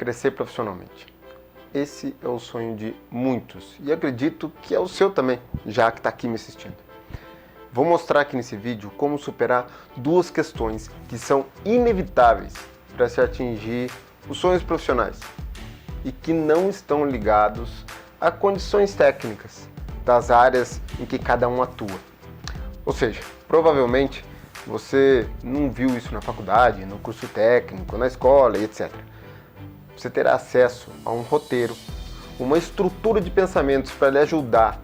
crescer profissionalmente. Esse é o sonho de muitos e acredito que é o seu também, já que está aqui me assistindo. Vou mostrar aqui nesse vídeo como superar duas questões que são inevitáveis para se atingir os sonhos profissionais e que não estão ligados a condições técnicas das áreas em que cada um atua. Ou seja, provavelmente você não viu isso na faculdade, no curso técnico, na escola e etc. Você terá acesso a um roteiro, uma estrutura de pensamentos para lhe ajudar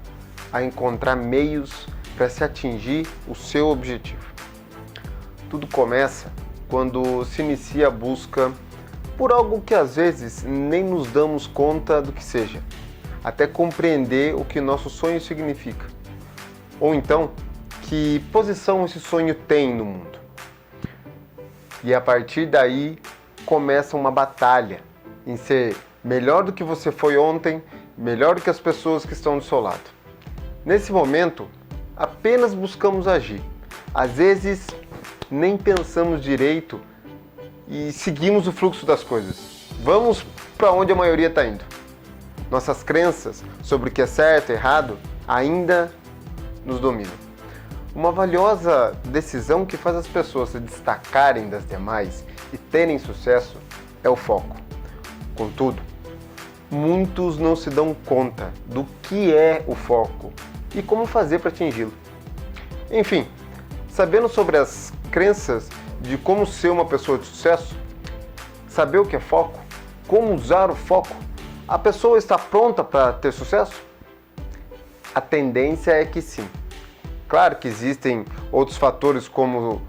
a encontrar meios para se atingir o seu objetivo. Tudo começa quando se inicia a busca por algo que às vezes nem nos damos conta do que seja, até compreender o que nosso sonho significa. Ou então, que posição esse sonho tem no mundo. E a partir daí começa uma batalha em ser melhor do que você foi ontem, melhor do que as pessoas que estão do seu lado. Nesse momento, apenas buscamos agir. Às vezes, nem pensamos direito e seguimos o fluxo das coisas. Vamos para onde a maioria está indo. Nossas crenças sobre o que é certo e errado ainda nos dominam. Uma valiosa decisão que faz as pessoas se destacarem das demais e terem sucesso é o foco. Contudo, muitos não se dão conta do que é o foco e como fazer para atingi-lo. Enfim, sabendo sobre as crenças de como ser uma pessoa de sucesso, saber o que é foco, como usar o foco, a pessoa está pronta para ter sucesso? A tendência é que sim. Claro que existem outros fatores como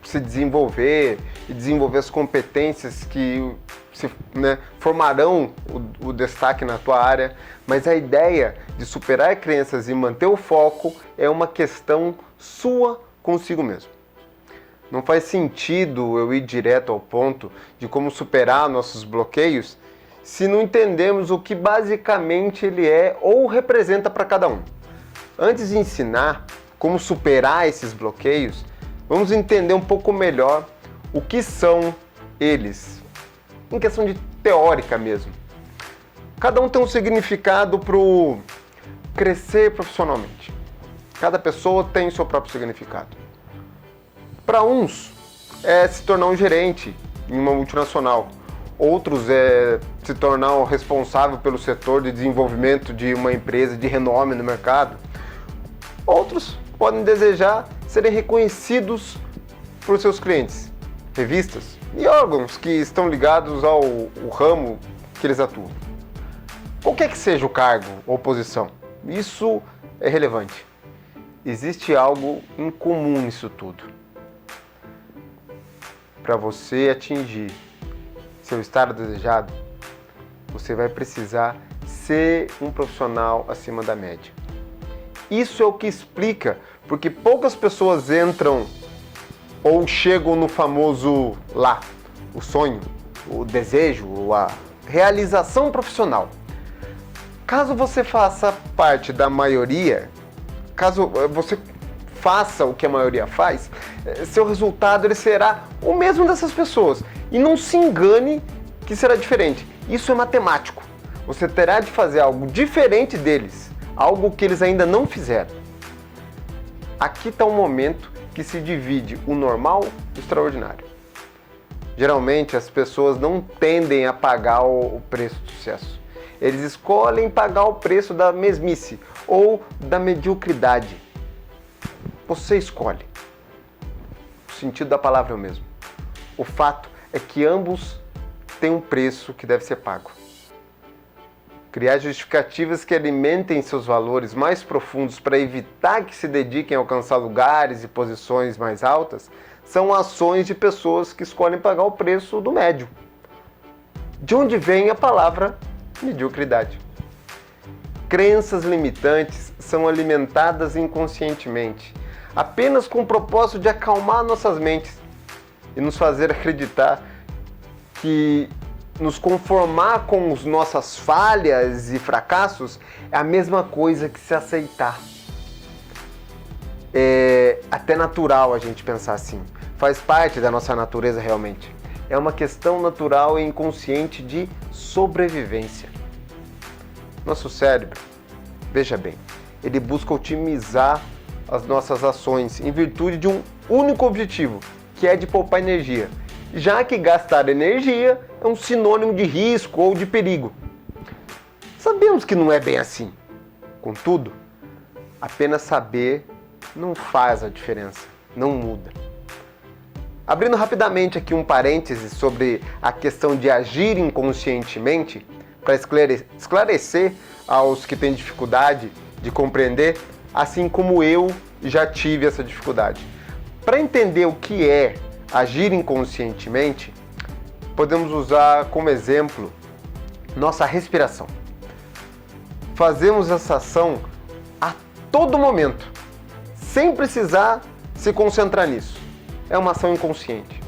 se desenvolver e desenvolver as competências que formarão o destaque na tua área, mas a ideia de superar crenças e manter o foco é uma questão sua consigo mesmo. Não faz sentido eu ir direto ao ponto de como superar nossos bloqueios se não entendemos o que basicamente ele é ou representa para cada um. Antes de ensinar como superar esses bloqueios, vamos entender um pouco melhor o que são eles, em questão de teórica mesmo. Cada um tem um significado para o crescer profissionalmente. Cada pessoa tem o seu próprio significado. Para uns é se tornar um gerente em uma multinacional. Outros é se tornar o responsável pelo setor de desenvolvimento de uma empresa de renome no mercado. Outros podem desejar serem reconhecidos por seus clientes, revistas e órgãos que estão ligados ao ramo que eles atuam. Qualquer que seja o cargo ou posição, isso é relevante. Existe algo em comum nisso tudo. Para você atingir seu estado desejado, você vai precisar ser um profissional acima da média. Isso é o que explica porque poucas pessoas entram ou chegam no famoso lá, o sonho, o desejo, a realização profissional. Caso você faça parte da maioria, caso você faça o que a maioria faz, seu resultado ele será o mesmo dessas pessoas. E não se engane que será diferente. Isso é matemático. Você terá de fazer algo diferente deles, algo que eles ainda não fizeram. Aqui está um momento que se divide o normal do extraordinário. Geralmente as pessoas não tendem a pagar o preço do sucesso. Eles escolhem pagar o preço da mesmice ou da mediocridade. Você escolhe. O sentido da palavra é o mesmo. O fato é que ambos têm um preço que deve ser pago. Criar justificativas que alimentem seus valores mais profundos para evitar que se dediquem a alcançar lugares e posições mais altas são ações de pessoas que escolhem pagar o preço do médio. De onde vem a palavra mediocridade? Crenças limitantes são alimentadas inconscientemente, apenas com o propósito de acalmar nossas mentes e nos fazer acreditar que nos conformar com as nossas falhas e fracassos é a mesma coisa que se aceitar. É até natural a gente pensar assim. Faz parte da nossa natureza realmente. é uma questão natural e inconsciente de sobrevivência. Nosso cérebro, veja bem, ele busca otimizar as nossas ações em virtude de um único objetivo, que é de poupar energia, já que gastar energia é um sinônimo de risco ou de perigo. Sabemos que não é bem assim. Contudo, apenas saber não faz a diferença, não muda. Abrindo rapidamente aqui um parêntese sobre a questão de agir inconscientemente, para esclarecer aos que têm dificuldade de compreender, assim como eu já tive essa dificuldade. Para entender o que é agir inconscientemente, podemos usar como exemplo nossa respiração. Fazemos essa ação a todo momento, sem precisar se concentrar nisso. É uma ação inconsciente.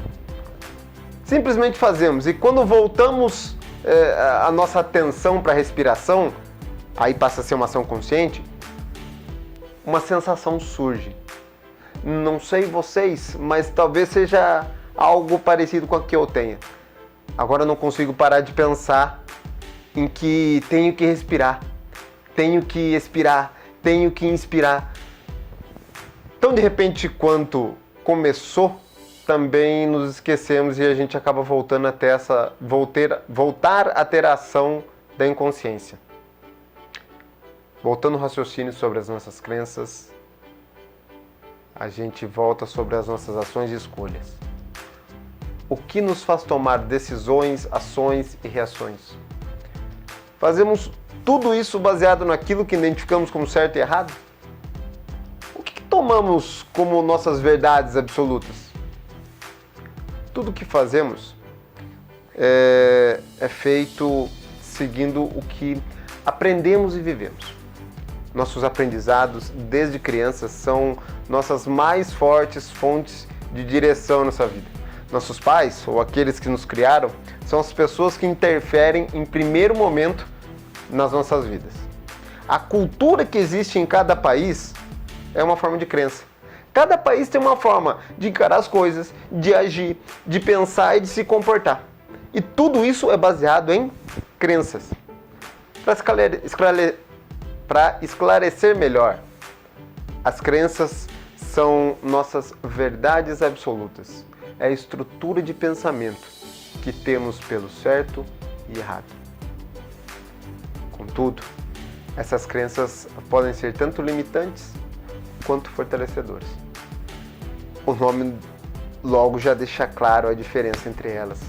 Simplesmente fazemos, e quando voltamos a nossa atenção para a respiração, aí passa a ser uma ação consciente, uma sensação surge. Não sei vocês, mas talvez seja algo parecido com a que eu tenha. Agora eu não consigo parar de pensar em que tenho que respirar, tenho que expirar, tenho que inspirar. Tão de repente quanto começou, também nos esquecemos e a gente acaba voltando até voltar a ter a ação da inconsciência. Voltando ao raciocínio sobre as nossas crenças, a gente volta sobre as nossas ações e escolhas. O que nos faz tomar decisões, ações e reações? Fazemos tudo isso baseado naquilo que identificamos como certo e errado? O que tomamos como nossas verdades absolutas? Tudo o que fazemos é feito seguindo o que aprendemos e vivemos. Nossos aprendizados desde crianças são nossas mais fortes fontes de direção nessa vida. Nossos pais, ou aqueles que nos criaram, são as pessoas que interferem em primeiro momento nas nossas vidas. A cultura que existe em cada país é uma forma de crença. Cada país tem uma forma de encarar as coisas, de agir, de pensar e de se comportar. E tudo isso é baseado em crenças. Para esclarecer melhor, as crenças são nossas verdades absolutas. É a estrutura de pensamento que temos pelo certo e errado. Contudo, essas crenças podem ser tanto limitantes quanto fortalecedoras. O nome logo já deixa claro a diferença entre elas.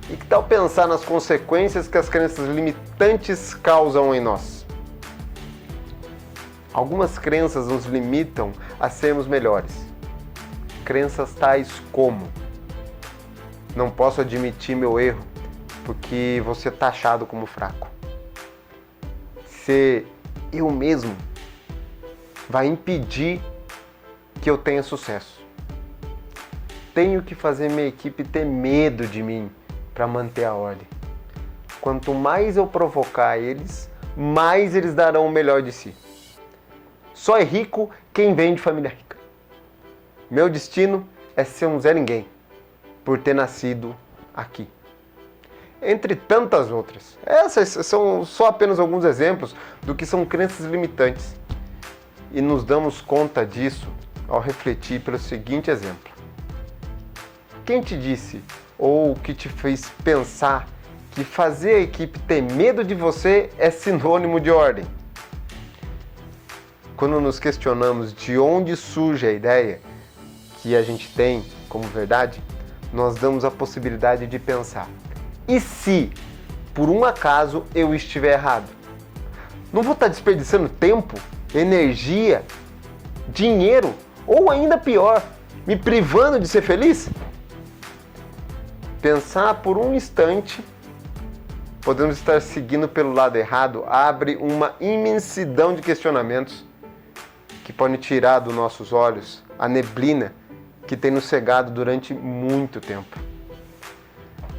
E que tal pensar nas consequências que as crenças limitantes causam em nós? Algumas crenças nos limitam a sermos melhores. Crenças tais como: não posso admitir meu erro porque vou ser taxado como fraco. Ser eu mesmo vai impedir que eu tenha sucesso. Tenho que fazer minha equipe ter medo de mim para manter a ordem. Quanto mais eu provocar eles, mais eles darão o melhor de si. Só é rico quem vem de família rica. Meu destino é ser um Zé Ninguém, por ter nascido aqui. Entre tantas outras. Essas são só apenas alguns exemplos do que são crenças limitantes. E nos damos conta disso ao refletir pelo seguinte exemplo. Quem te disse ou que te fez pensar que fazer a equipe ter medo de você é sinônimo de ordem? Quando nos questionamos de onde surge a ideia que a gente tem como verdade, nós damos a possibilidade de pensar: e se, por um acaso, eu estiver errado? Não vou estar desperdiçando tempo, energia, dinheiro ou ainda pior, me privando de ser feliz? Pensar por um instante, podemos estar seguindo pelo lado errado, abre uma imensidão de questionamentos que podem tirar dos nossos olhos a neblina que tem nos cegado durante muito tempo.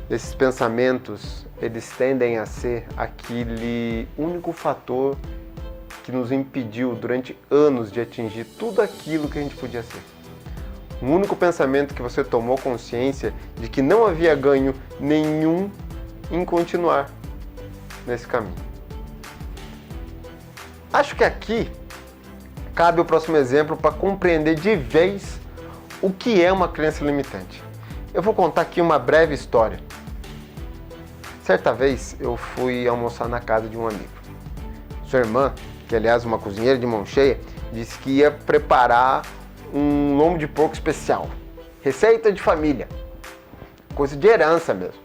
Esses pensamentos, eles tendem a ser aquele único fator que nos impediu durante anos de atingir tudo aquilo que a gente podia ser. Um único pensamento que você tomou consciência de que não havia ganho nenhum em continuar nesse caminho. Acho que aqui cabe o próximo exemplo para compreender de vez o que é uma crença limitante. Eu vou contar aqui uma breve história. Certa vez eu fui almoçar na casa de um amigo. Sua irmã, que aliás é uma cozinheira de mão cheia, disse que ia preparar um lombo de porco especial. Receita de família. Coisa de herança mesmo.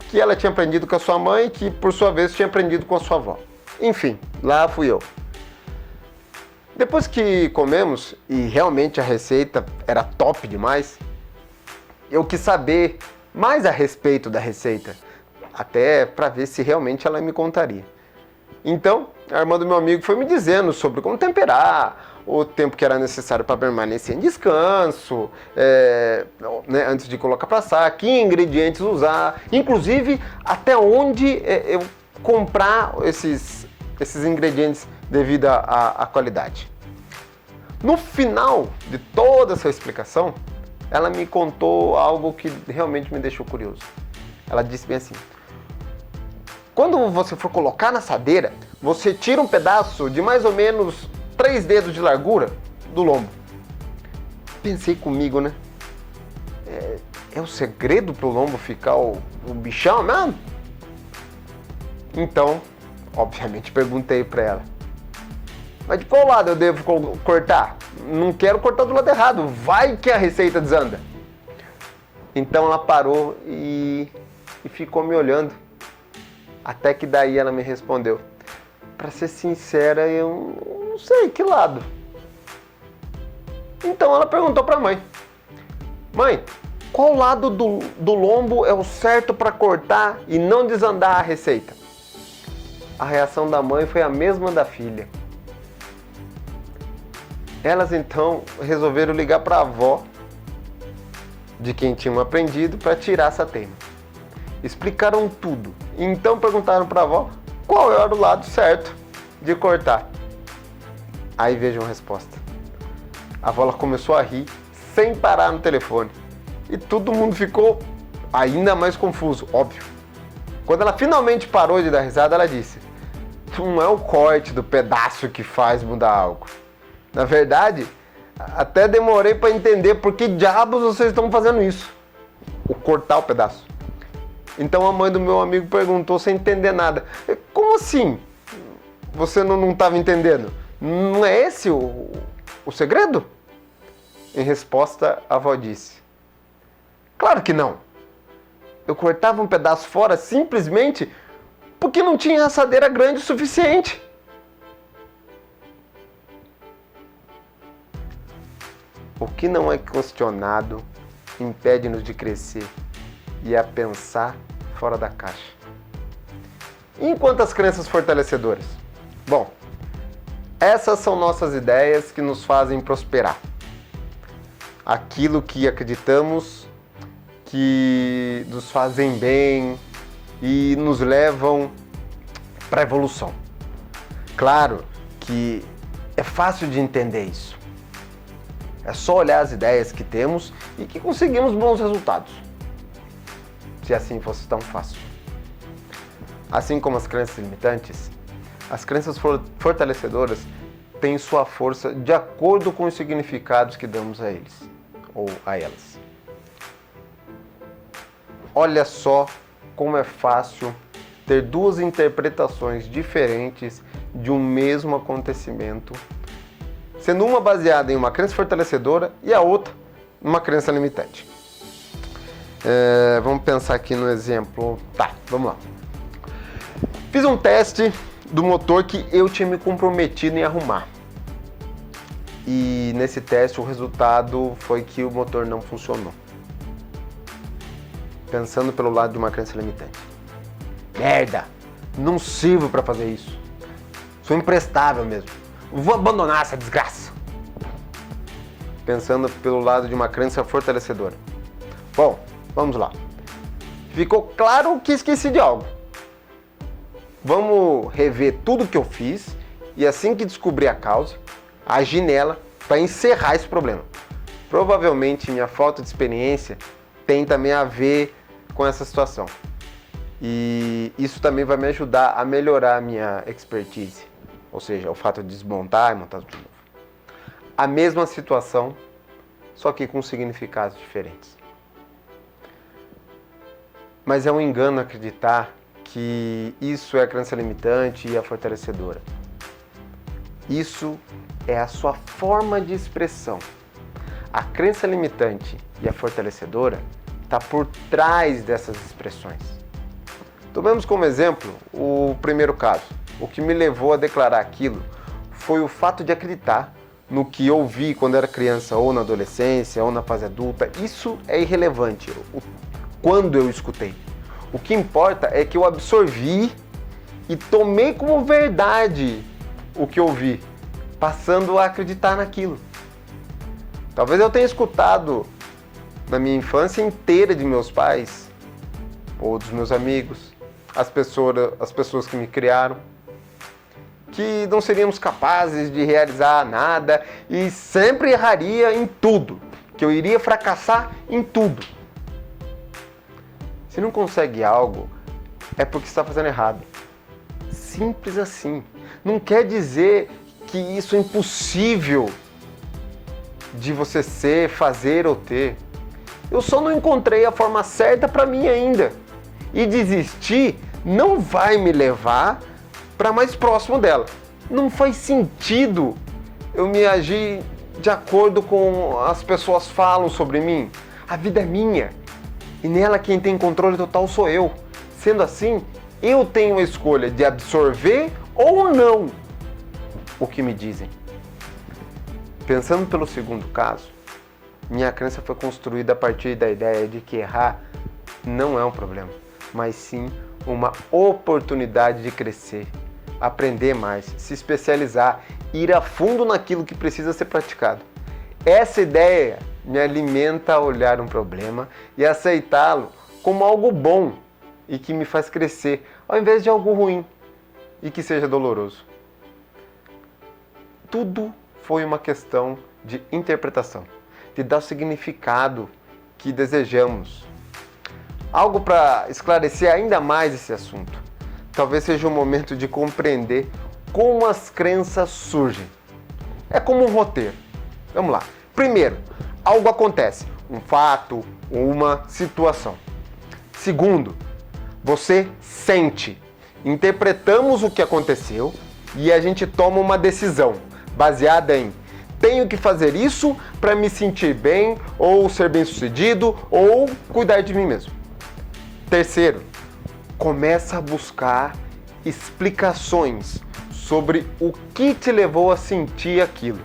Que ela tinha aprendido com a sua mãe, que por sua vez tinha aprendido com a sua avó. Enfim, lá fui eu. Depois que comemos, e realmente a receita era top demais, eu quis saber mais a respeito da receita, até para ver se realmente ela me contaria. Então, a irmã do meu amigo foi me dizendo sobre como temperar, o tempo que era necessário para permanecer em descanso, antes de colocar para assar, que ingredientes usar, inclusive até onde eu comprar esses ingredientes devido à qualidade. No final de toda essa explicação, ela me contou algo que realmente me deixou curioso. Ela disse bem assim: quando você for colocar na assadeira, você tira um pedaço de mais ou menos 3 dedos de largura do lombo. Pensei comigo, né? É o segredo pro lombo ficar o bichão mesmo? Então, obviamente perguntei pra ela: mas de qual lado eu devo cortar? Não quero cortar do lado errado, vai que a receita desanda. Então ela parou e ficou me olhando. Até que daí ela me respondeu: pra ser sincera, eu não sei que lado. Então ela perguntou pra mãe: mãe, qual lado do lombo é o certo para cortar e não desandar a receita? A reação da mãe foi a mesma da filha. Elas então resolveram ligar para a avó de quem tinham aprendido para tirar essa teima. Explicaram tudo. Então perguntaram para a avó qual era o lado certo de cortar. Aí vejam a resposta. A avó ela começou a rir sem parar no telefone. E todo mundo ficou ainda mais confuso, óbvio. Quando ela finalmente parou de dar risada, ela disse: não é o corte do pedaço que faz mudar algo. Na verdade, até demorei para entender por que diabos vocês estão fazendo isso. O cortar o pedaço. Então a mãe do meu amigo perguntou sem entender nada: como assim? Você não estava entendendo? Não é esse o segredo? Em resposta, a avó disse: claro que não. Eu cortava um pedaço fora simplesmente porque não tinha assadeira grande o suficiente. O que não é questionado impede-nos de crescer e a pensar fora da caixa. E enquanto as crenças fortalecedoras? Bom, essas são nossas ideias que nos fazem prosperar. Aquilo que acreditamos que nos fazem bem e nos levam para a evolução. Claro que é fácil de entender isso. É só olhar as ideias que temos e que conseguimos bons resultados. Se assim fosse tão fácil. Assim como as crenças limitantes, as crenças fortalecedoras têm sua força de acordo com os significados que damos a eles ou a elas. Olha só como é fácil ter duas interpretações diferentes de um mesmo acontecimento, sendo uma baseada em uma crença fortalecedora e a outra numa crença limitante. Vamos pensar aqui no exemplo. Tá, vamos lá. Fiz um teste do motor que eu tinha me comprometido em arrumar. E nesse teste o resultado foi que o motor não funcionou. Pensando pelo lado de uma crença limitante. Merda! Não sirvo para fazer isso. Sou imprestável mesmo. Vou abandonar essa desgraça. Pensando pelo lado de uma crença fortalecedora. Bom, vamos lá. Ficou claro que esqueci de algo. Vamos rever tudo que eu fiz e assim que descobrir a causa, agir nela para encerrar esse problema. Provavelmente minha falta de experiência tem também a ver com essa situação. E isso também vai me ajudar a melhorar a minha expertise, ou seja, o fato de desmontar e montar de novo. A mesma situação, só que com significados diferentes. Mas é um engano acreditar que isso é a crença limitante e a fortalecedora. Isso é a sua forma de expressão. A crença limitante e a fortalecedora está por trás dessas expressões. Tomemos como exemplo o primeiro caso. O que me levou a declarar aquilo foi o fato de acreditar no que ouvi quando era criança, ou na adolescência, ou na fase adulta. Isso é irrelevante, quando eu escutei. O que importa é que eu absorvi e tomei como verdade o que ouvi, passando a acreditar naquilo. Talvez eu tenha escutado na minha infância inteira de meus pais, ou dos meus amigos, as pessoas que me criaram, que não seríamos capazes de realizar nada e sempre erraria em tudo, que eu iria fracassar em tudo. Se não consegue algo, é porque está fazendo errado. Simples assim. Não quer dizer que isso é impossível de você ser, fazer ou ter. Eu só não encontrei a forma certa para mim ainda. E desistir não vai me levar para mais próximo dela. Não faz sentido eu me agir de acordo com as pessoas falam sobre mim. A vida é minha e nela quem tem controle total sou eu. Sendo assim, eu tenho a escolha de absorver ou não o que me dizem. Pensando pelo segundo caso, minha crença foi construída a partir da ideia de que errar não é um problema, mas sim uma oportunidade de crescer, aprender mais, se especializar, ir a fundo naquilo que precisa ser praticado. Essa ideia me alimenta a olhar um problema e aceitá-lo como algo bom e que me faz crescer, ao invés de algo ruim e que seja doloroso. Tudo foi uma questão de interpretação, de dar o significado que desejamos. Algo para esclarecer ainda mais esse assunto. Talvez seja o momento de compreender como as crenças surgem. É como um roteiro. Vamos lá. Primeiro, algo acontece, um fato, uma situação. Segundo, você sente. Interpretamos o que aconteceu e a gente toma uma decisão baseada em tenho que fazer isso para me sentir bem, ou ser bem-sucedido, ou cuidar de mim mesmo. Terceiro, começa a buscar explicações sobre o que te levou a sentir aquilo.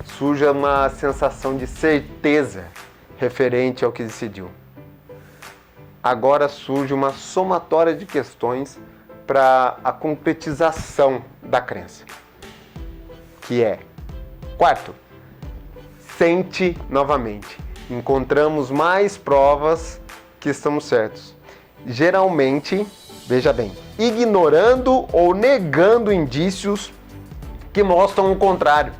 Surge uma sensação de certeza referente ao que decidiu. Agora surge uma somatória de questões para a concretização da crença, que é: quarto, sente novamente. Encontramos mais provas que estamos certos. Geralmente, veja bem, ignorando ou negando indícios que mostram o contrário.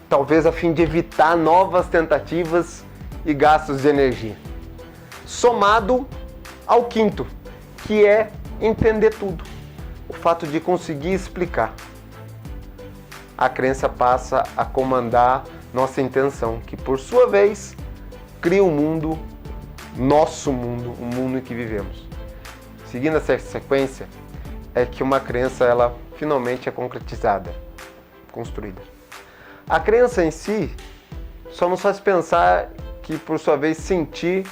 Talvez a fim de evitar novas tentativas e gastos de energia. Somado ao quinto, que é entender tudo. O fato de conseguir explicar. A crença passa a comandar nossa intenção, que por sua vez cria um mundo, nosso mundo, o mundo em que vivemos. Seguindo essa sequência, é que uma crença ela finalmente é concretizada, construída. A crença em si só nos faz pensar que, por sua vez, sentir,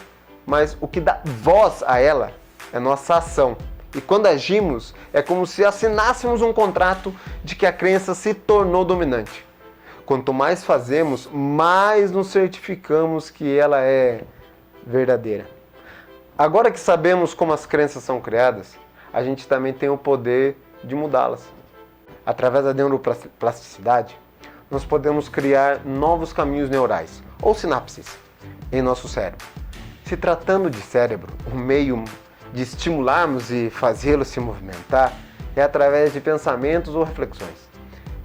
mas o que dá voz a ela é nossa ação. E quando agimos, é como se assinássemos um contrato de que a crença se tornou dominante. Quanto mais fazemos, mais nos certificamos que ela é verdadeira. Agora que sabemos como as crenças são criadas, a gente também tem o poder de mudá-las. Através da neuroplasticidade, nós podemos criar novos caminhos neurais, ou sinapses, em nosso cérebro. Se tratando de cérebro, o meio de estimularmos e fazê-lo se movimentar é através de pensamentos ou reflexões,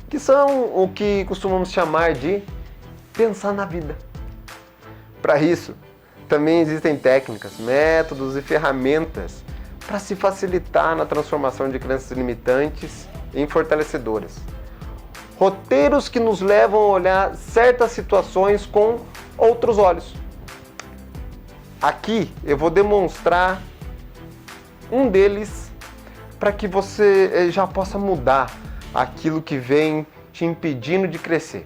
que são o que costumamos chamar de pensar na vida. Para isso, também existem técnicas, métodos e ferramentas para se facilitar na transformação de crenças limitantes em fortalecedoras. Roteiros que nos levam a olhar certas situações com outros olhos. Aqui eu vou demonstrar um deles para que você já possa mudar aquilo que vem te impedindo de crescer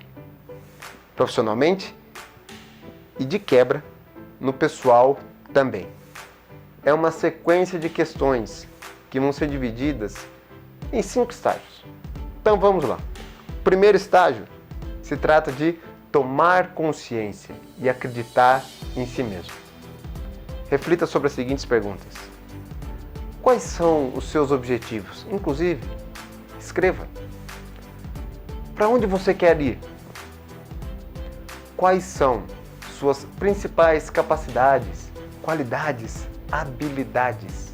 profissionalmente e de quebra no pessoal também. É uma sequência de questões que vão ser divididas em 5 estágios. Então vamos lá. O primeiro estágio se trata de tomar consciência e acreditar em si mesmo. Reflita sobre as seguintes perguntas. Quais são os seus objetivos? Inclusive, escreva. Para onde você quer ir? Quais são suas principais capacidades, qualidades, habilidades?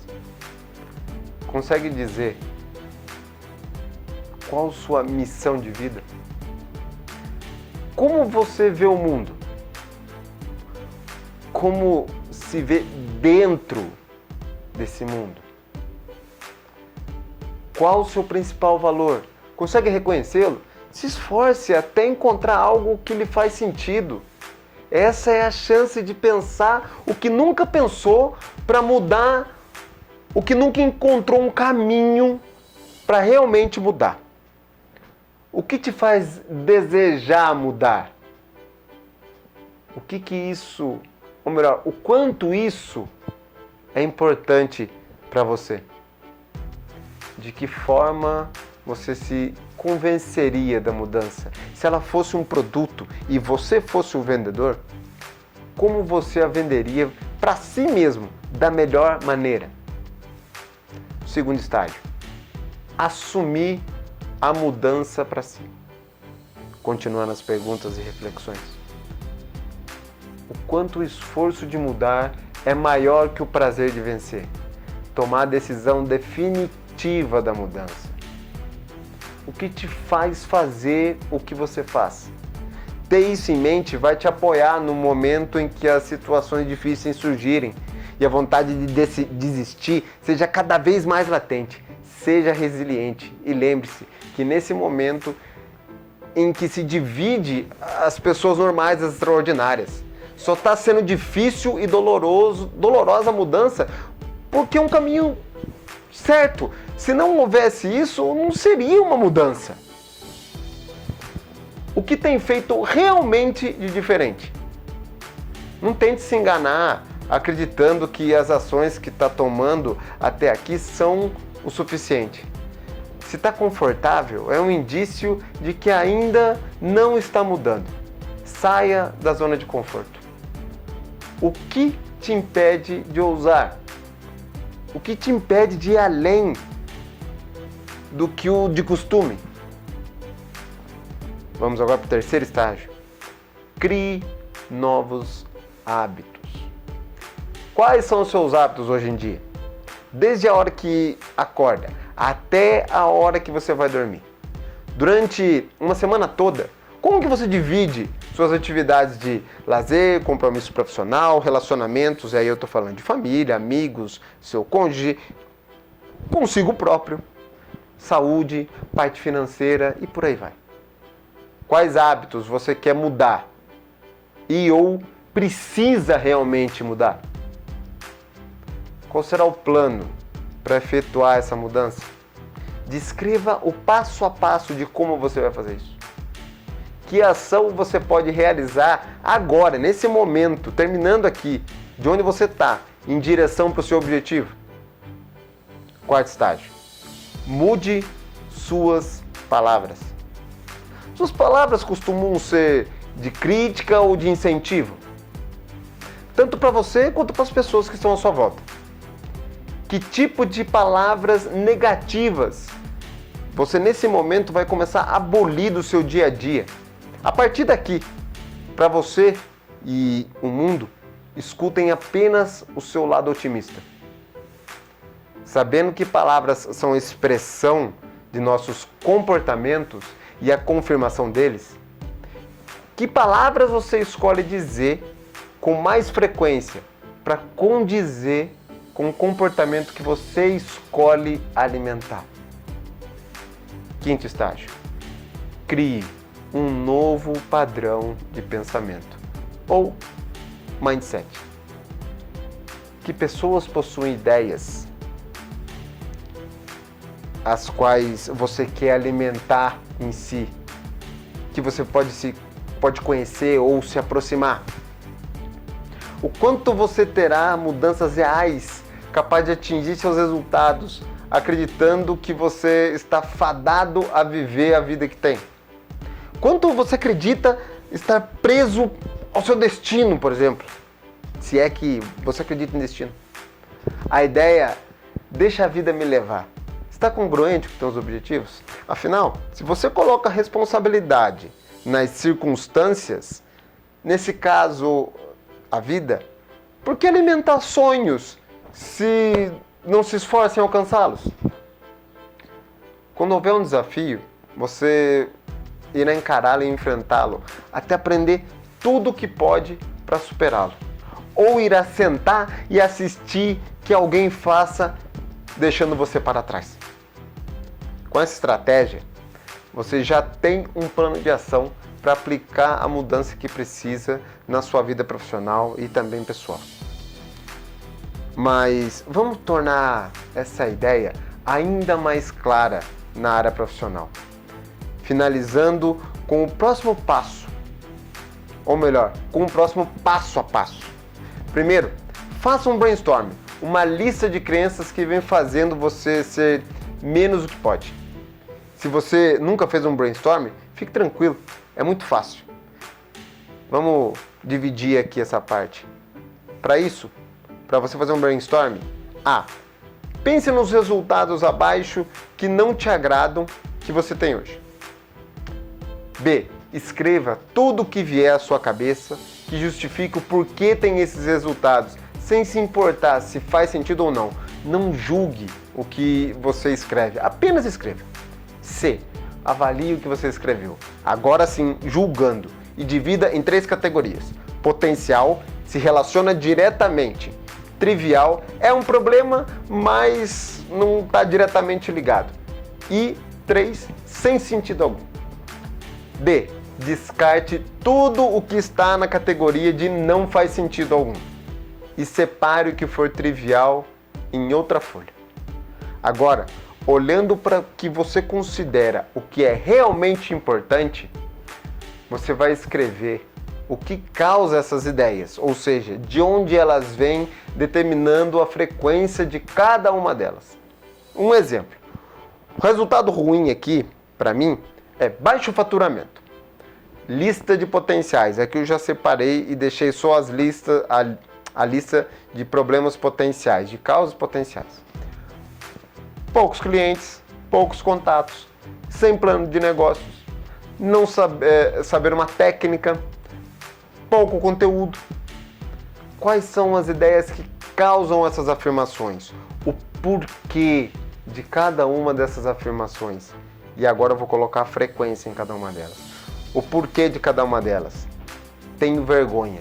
Consegue dizer qual sua missão de vida? Como você vê o mundo? Como se vê dentro desse mundo? Qual o seu principal valor? Consegue reconhecê-lo? Se esforce até encontrar algo que lhe faz sentido. Essa é a chance de pensar o que nunca pensou para mudar, o que nunca encontrou um caminho para realmente mudar. O que te faz desejar mudar? O que isso, ou melhor, o quanto isso é importante para você? De que forma você se convenceria da mudança? Se ela fosse um produto e você fosse o vendedor, como você a venderia para si mesmo da melhor maneira? Segundo estágio, assumir a mudança para si. Continuando as perguntas e reflexões. O quanto o esforço de mudar é maior que o prazer de vencer. Tomar a decisão definitiva da mudança. O que te faz fazer o que você faz? Ter isso em mente vai te apoiar no momento em que as situações difíceis surgirem e a vontade de desistir seja cada vez mais latente. Seja resiliente e lembre-se que nesse momento em que se divide as pessoas normais das extraordinárias, só está sendo difícil e dolorosa a mudança porque é um caminho certo. Se não houvesse isso, não seria uma mudança. O que tem feito realmente de diferente? Não tente se enganar acreditando que as ações que está tomando até aqui são o suficiente. Se está confortável, é um indício de que ainda não está mudando. Saia da zona de conforto. O que te impede de ousar? O que te impede de ir além do que o de costume? Vamos agora para o terceiro estágio. Crie novos hábitos. Quais são os seus hábitos hoje em dia? Desde a hora que acorda até a hora que você vai dormir. Durante uma semana toda, como que você divide suas atividades de lazer, compromisso profissional, relacionamentos, e aí eu estou falando de família, amigos, seu cônjuge, consigo próprio, saúde, parte financeira e por aí vai. Quais hábitos você quer mudar e ou precisa realmente mudar? Qual será o plano para efetuar essa mudança? Descreva o passo a passo de como você vai fazer isso. Que ação você pode realizar agora, nesse momento, terminando aqui, de onde você está, em direção para o seu objetivo? Quarto estágio. Mude suas palavras. Suas palavras costumam ser de crítica ou de incentivo? Tanto para você quanto para as pessoas que estão à sua volta. Que tipo de palavras negativas você nesse momento vai começar a abolir do seu dia a dia? A partir daqui, para você e o mundo, escutem apenas o seu lado otimista. Sabendo que palavras são expressão de nossos comportamentos e a confirmação deles, que palavras você escolhe dizer com mais frequência para condizer com o comportamento que você escolhe alimentar. Quinto estágio: crie um novo padrão de pensamento ou mindset. Que pessoas possuem ideias as quais você quer alimentar em si, que você pode conhecer ou se aproximar. O quanto você terá mudanças reais capazes de atingir seus resultados, acreditando que você está fadado a viver a vida que tem. Quanto você acredita estar preso ao seu destino, por exemplo, se é que você acredita em destino. A ideia, deixa a vida me levar, está congruente com seus objetivos? Afinal, se você coloca a responsabilidade nas circunstâncias, nesse caso, a vida, por que alimentar sonhos se não se esforça em alcançá-los? Quando houver um desafio, você irá encará-lo e enfrentá-lo até aprender tudo o que pode para superá-lo. Ou irá sentar e assistir que alguém faça, deixando você para trás. Com essa estratégia, você já tem um plano de ação para aplicar a mudança que precisa na sua vida profissional e também pessoal. Mas vamos tornar essa ideia ainda mais clara na área profissional, finalizando com o próximo passo, ou melhor, com o próximo passo a passo. Primeiro, faça um brainstorm, uma lista de crenças que vem fazendo você ser menos do que pode. Se você nunca fez um brainstorm, fique tranquilo, é muito fácil. Vamos dividir aqui essa parte. Para isso, para você fazer um brainstorm, A. Pense nos resultados abaixo que não te agradam que você tem hoje. B. Escreva tudo o que vier à sua cabeça que justifique o porquê tem esses resultados, sem se importar se faz sentido ou não. Não julgue o que você escreve, apenas escreva. C. Avalie o que você escreveu, agora sim julgando, e divida em 3 categorias. Potencial, se relaciona diretamente. Trivial, é um problema, mas não está diretamente ligado. E 3, sem sentido algum. D. Descarte tudo o que está na categoria de não faz sentido algum. E separe o que for trivial em outra folha. Agora, olhando para o que você considera o que é realmente importante, você vai escrever o que causa essas ideias, ou seja, de onde elas vêm, determinando a frequência de cada uma delas. Um exemplo. O resultado ruim aqui, para mim, é baixo faturamento. Lista de potenciais. Aqui eu já separei e deixei só as listas, a lista de problemas potenciais, de causas potenciais. Poucos clientes, poucos contatos, sem plano de negócios, não saber uma técnica, pouco conteúdo. Quais são as ideias que causam essas afirmações? O porquê de cada uma dessas afirmações. E agora eu vou colocar a frequência em cada uma delas. O porquê de cada uma delas. Tenho vergonha.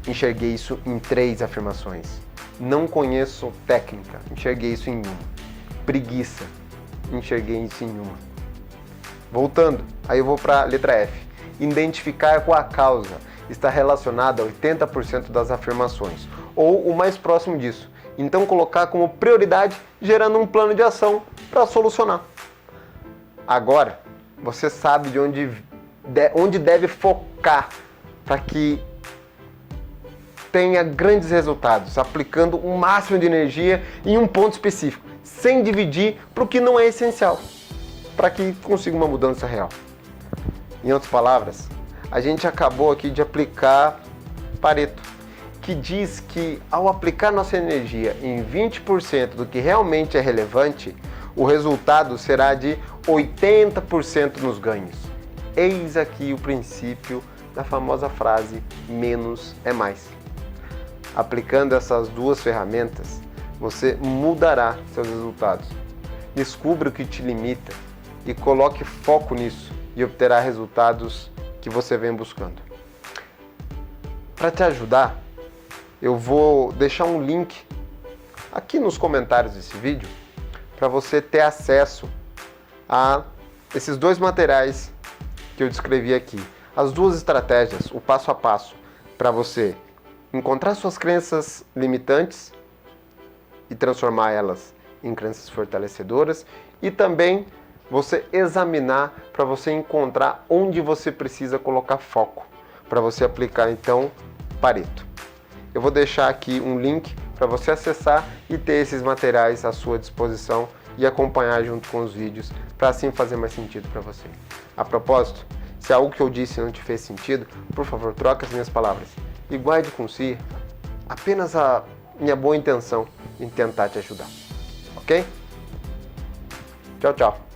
Enxerguei isso em 3 afirmações. Não conheço técnica. Enxerguei isso em 1. Preguiça. Enxerguei isso em 1. Voltando, aí eu vou para a letra F. Identificar qual a causa está relacionada a 80% das afirmações, ou o mais próximo disso. Então colocar como prioridade, gerando um plano de ação para solucionar. Agora, você sabe de onde deve focar para que tenha grandes resultados, aplicando o máximo de energia em um ponto específico, sem dividir para o que não é essencial, para que consiga uma mudança real. Em outras palavras, a gente acabou aqui de aplicar Pareto, que diz que ao aplicar nossa energia em 20% do que realmente é relevante, o resultado será de 80% nos ganhos. Eis aqui o princípio da famosa frase menos é mais. Aplicando essas 2 ferramentas, você mudará seus resultados. Descubra o que te limita e coloque foco nisso e obterá resultados que você vem buscando. Para te ajudar, eu vou deixar um link aqui nos comentários desse vídeo para você ter acesso a esses dois materiais que eu descrevi aqui. As duas estratégias, o passo a passo para você encontrar suas crenças limitantes e transformar elas em crenças fortalecedoras, e também você examinar para você encontrar onde você precisa colocar foco para você aplicar então Pareto. Eu vou deixar aqui um link para você acessar e ter esses materiais à sua disposição e acompanhar junto com os vídeos para assim fazer mais sentido para você. A propósito, se algo que eu disse não te fez sentido, por favor, troca as minhas palavras e guarde com si apenas a minha boa intenção em tentar te ajudar. Ok? Tchau, tchau.